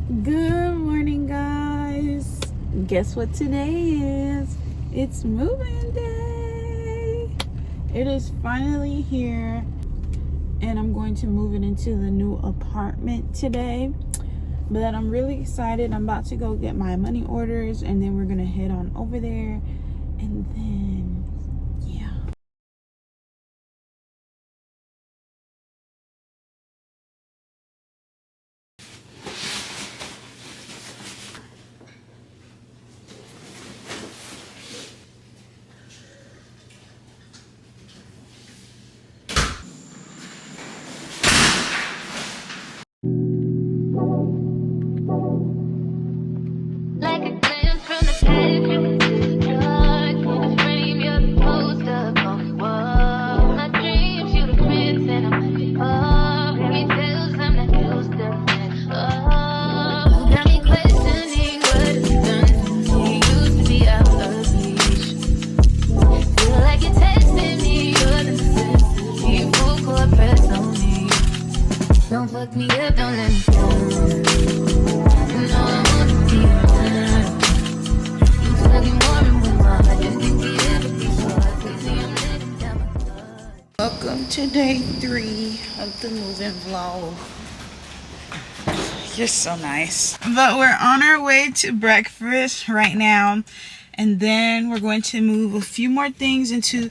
Good morning, guys. Guess what today is? It's moving day. It is finally here, and I'm going to move it into the new apartment today. But I'm really excited. I'm about to go get my money orders, and then we're gonna head on over there, and then yeah. Like a glance from the past, you can see the dark. In the frame, you're the poster on the wall. My dreams, you the prince, and I'm at the bar. Fairy tales, I'm not used to it. Oh, got me questioning what it's done. You used to be out of reach. Feel like you're testing me, you're the necessity. Full court press on me. Don't fuck me up, don't let me down. You know I wanna be around. You talking more with my heart. Just think we ever be so hard. Crazy, I'm letting down my guard. Welcome to day 3 of the moving vlog. You're so nice. But we're on our way to breakfast right now, and then we're going to move a few more things into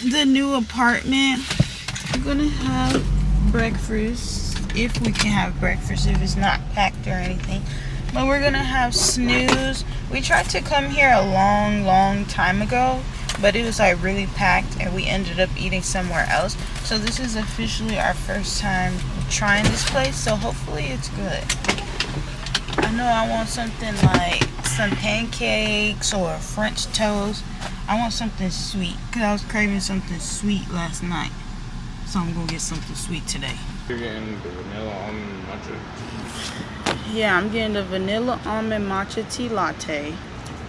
the new apartment. We're gonna have breakfast, if we can have breakfast, if it's not packed or anything. But we're gonna have snooze. We tried to come here a long time ago, but it was like really packed, and we ended up eating somewhere else. So this is officially our first time trying this place, so hopefully it's good. I know I want something like some pancakes or French toast. I want something sweet because I was craving something sweet last night, so I'm gonna get something sweet today. You're getting the vanilla almond matcha. Yeah, I'm getting the vanilla almond matcha tea latte.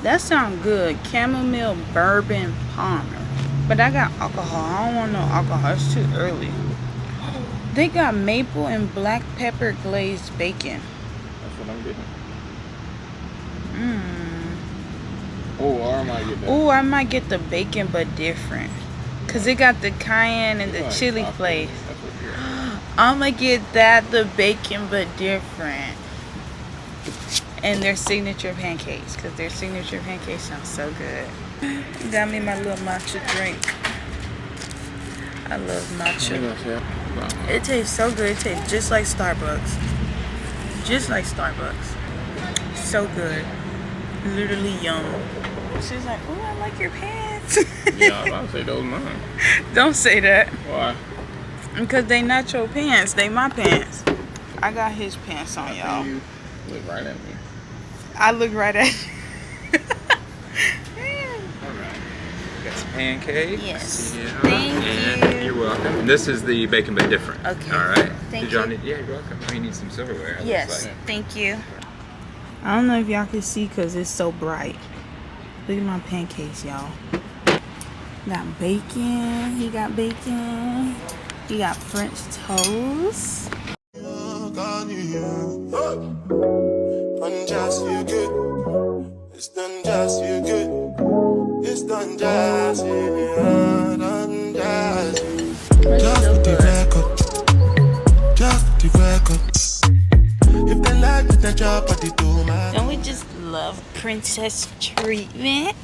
That sounds good. Chamomile bourbon palmer. But I got alcohol. I don't want no alcohol. It's too early. They got maple and black pepper glazed bacon. That's what I'm getting. Mmm. Oh, or I might get that. Oh, I might get the bacon, but different. Because it got the cayenne and the Like chili tacos. flake. That's what you're getting. I'm going to get that, the bacon, but different. And their signature pancakes, because their signature pancakes sound so good. Got me my little matcha drink. I love matcha. It tastes so good. It tastes just like Starbucks. Just like Starbucks. So good. Literally yum. She's like, oh, I like your pants. Yeah, I was about to say those mine. Don't say that. Why? Because they not your pants. They my pants. I got his pants on, y'all. You look right at me. I look right at you. Alright. Got some pancakes. Yes. Yeah. Thank And you. you're welcome. This is the bacon but different. Okay. Alright. Thank Did y'all you. need, yeah, you're welcome. Oh, you need some silverware. it Yes, looks like. thank you. I don't know if y'all can see because it's so bright. Look at my pancakes, y'all. Got bacon. He got bacon. He got French toast. Unjust, you good. It's done just you good. It's done just you done just you. Just the record. Just the record. If they like it, then drop at the door, man. Don't we just love princess treatment?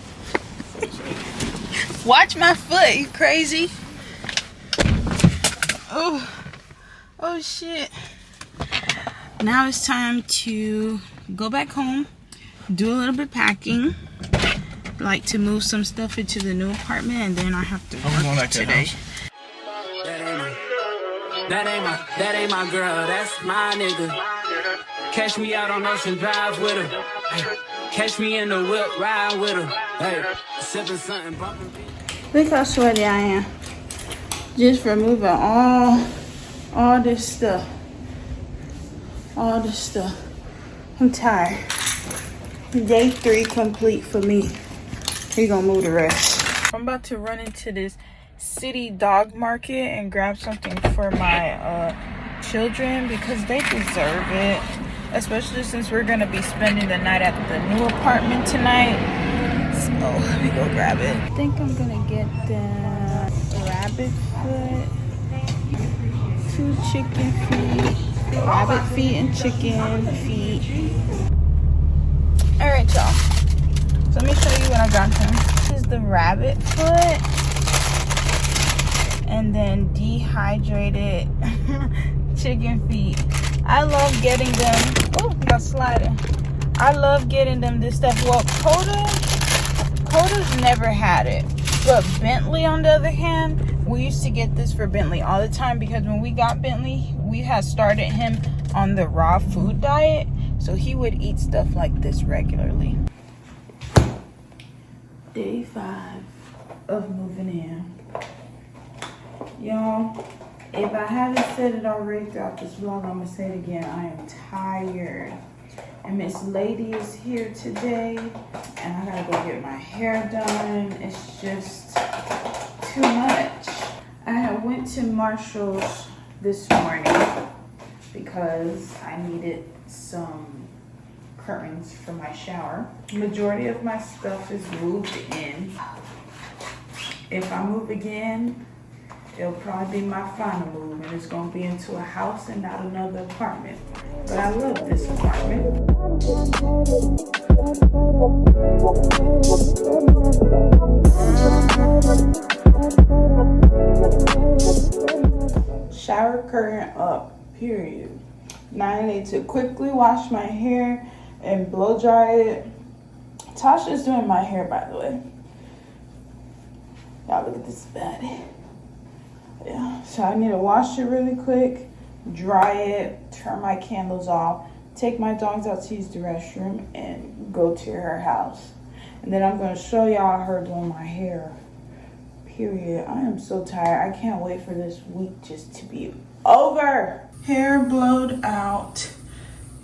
Watch my foot, you crazy? Oh shit. Now it's time to go back home, do a little bit packing, like to move some stuff into the new apartment, and then I have to work today. That ain't my girl, that's my nigga. Catch me out on Ocean Drive with her. Hey, catch me in the whip, ride with her. Hey, sipping something, bumping. Look how sweaty I am. Just removing all this stuff. All this stuff. I'm tired. Day 3 complete for me. He gonna move the rest. I'm about to run into this city dog market and grab something for my children because they deserve it. especially since we're gonna be spending the night at the new apartment tonight. So let me go grab it. I think I'm gonna get the rabbit foot, 2 chicken feet, rabbit feet and chicken feet. All right, y'all. So let me show you what I got them. This is the rabbit foot, and then dehydrated chicken feet. I love getting them. Oh, got sliding. I love getting them this stuff. Well, Coda's never had it, but Bentley, on the other hand, we used to get this for Bentley all the time because when we got Bentley, we had started him on the raw food diet, so he would eat stuff like this regularly. Day 5 of moving in. Y'all, if I haven't said it already throughout this vlog, I'm gonna say it again. I am tired. And Miss Lady is here today, and I gotta go get my hair done. It's just too much. I went to Marshall's this morning because I needed some curtains for my shower. Majority of my stuff is moved in. If I move again, it'll probably be my final move, and it's gonna be into a house and not another apartment. But I love this apartment. Shower curtain up, period. Now I need to quickly wash my hair and blow dry it. Tasha's doing my hair, by the way. Y'all look at this body. Yeah, so I need to wash it really quick, dry it, turn my candles off, take my dogs out to use the restroom, and go to her house. And then I'm going to show y'all her doing my hair. Period. I am so tired. I can't wait for this week just to be over. Hair blowed out.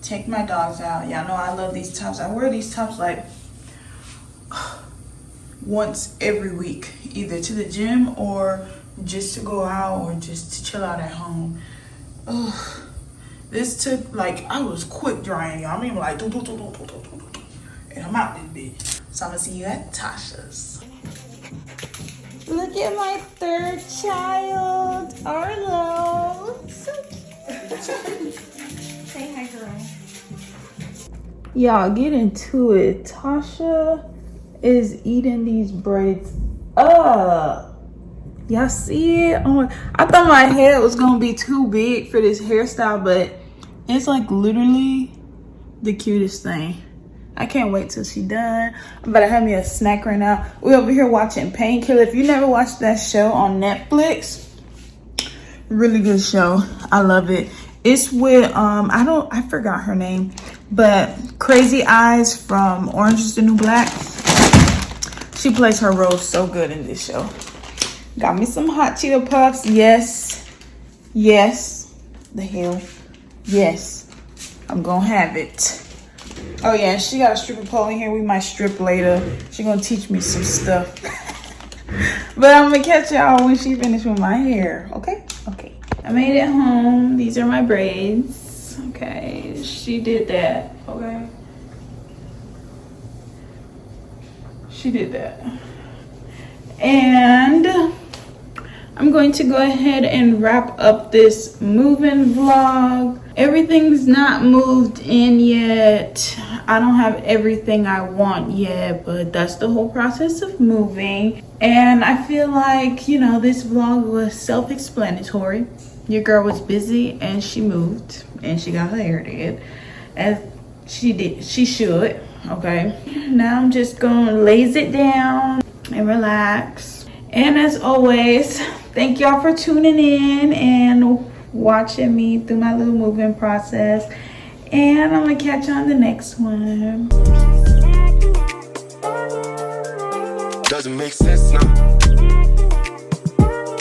Take my dogs out. Y'all know I love these tops. I wear these tops like once every week, either to the gym or just to go out or just to chill out at home. Ugh. This took, like, I was quick drying, y'all. I mean, like, and I'm out this bitch. So I'm gonna see you at Tasha's. Look at my 3rd child, Arlo. So cute. Say hi, girl. Y'all, get into it. Tasha is eating these braids up. Y'all see it? Oh, I thought my head was gonna be too big for this hairstyle, but it's like literally the cutest thing. I can't wait till she done. I'm about to have me a snack right now. We over here watching Painkiller. If you never watched that show on Netflix, really good show. I love it. It's with I forgot her name, but Crazy Eyes from Orange is the New Black. She plays her role so good in this show. Got me some hot Cheeto Puffs. Yes. Yes. The hell. Yes. I'm gonna have it. Oh yeah, she got a stripper pole in here. We might strip later. She gonna teach me some stuff. But I'm gonna catch y'all when she finished with my hair. Okay? Okay. I made it home. These are my braids. Okay. She did that. Okay. She did that. And I'm going to go ahead and wrap up this move-in vlog. Everything's not moved in yet. I don't have everything I want yet, but that's the whole process of moving. And I feel like, you know, this vlog was self-explanatory. Your girl was busy and she moved and she got her hair did. As she did, she should, okay? Now I'm just gonna laze it down and relax. And as always, thank y'all for tuning in and watching me through my little moving process. And I'm gonna catch you on the next one. Doesn't make sense now.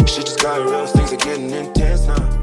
Shit just got real, things are getting intense now.